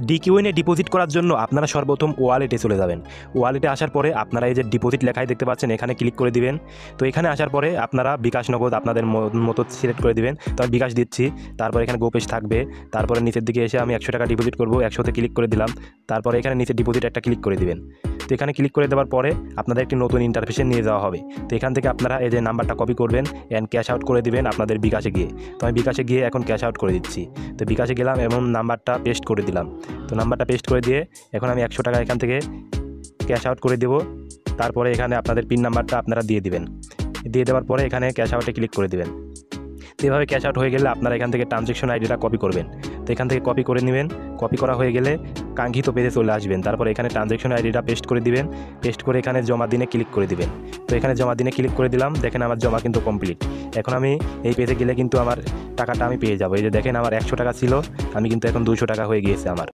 ডিকিউইনে deposit করার জন্য আপনারা সর্বপ্রথম ওয়ালেটে চলে যাবেন। ওয়ালেটে আসার পরে আপনারা এই যে ডিপোজিট লেখায় দেখতে পাচ্ছেন, এখানে ক্লিক করে দিবেন। তো এখানে আসার পরে আপনারা বিকাশ নগদ আপনাদের মতো সিলেক্ট করে দিবেন। তো আমি বিকাশ দিচ্ছি, তারপরে এখানে গোপেশ থাকবে, তারপরে নিচের দিকে এসে আমি 100 টাকা ডিপোজিট করব, 100তে ক্লিক করে দিলাম। তারপরে এখানে নিচে ডিপোজিট একটা ক্লিক করে দিবেন। তো এখানে ক্লিক করে দেওয়ার পরে আপনাদের একটি নতুন ইন্টারফেসে নিয়ে যাওয়া হবে। তো এখান থেকে আপনারা এই যে নাম্বারটা কপি করবেন অ্যান্ড ক্যাশ আউট করে দিবেন আপনাদের বিকাশে গিয়ে। তো আমি বিকাশে গিয়ে এখন ক্যাশ আউট করে দিচ্ছি। তো বিকাশে গেলাম এবং নাম্বারটা পেস্ট করে দিলাম। তো নাম্বারটা পেস্ট করে দিয়ে এখন আমি 100 টাকা এখান থেকে ক্যাশ আউট করে দেব। তারপরে এখানে আপনাদের পিন নাম্বারটা আপনারা দিয়ে দিবেন। দিয়ে দেওয়ার পরে এখানে ক্যাশ আউটে ক্লিক করে দিবেন। তো এভাবে ক্যাশ আউট হয়ে গেলে আপনারা এখান থেকে ট্রানজ্যাকশন আইডিটা কপি করবেন। তো এখান থেকে কপি করে নেবেন। কপি করা হয়ে গেলে কাঙ্ক্ষিত পেজে চলে আসবেন। তারপরে এখানে ট্রানজ্যাকশন আইডিটা পেস্ট করে দিবেন। পেস্ট করে এখানে জমা দিনে ক্লিক করে দিবেন। তো এখানে জমা দিনে ক্লিক করে দিলাম। দেখেন আমার জমা কিন্তু কমপ্লিট। এখন আমি এই পেজে গেলে কিন্তু আমার টাকাটা আমি পেয়ে যাবো। এই যে দেখেন আমার 100 টাকা ছিল, আমি কিন্তু এখন 200 টাকা হয়ে গিয়েছে আমার।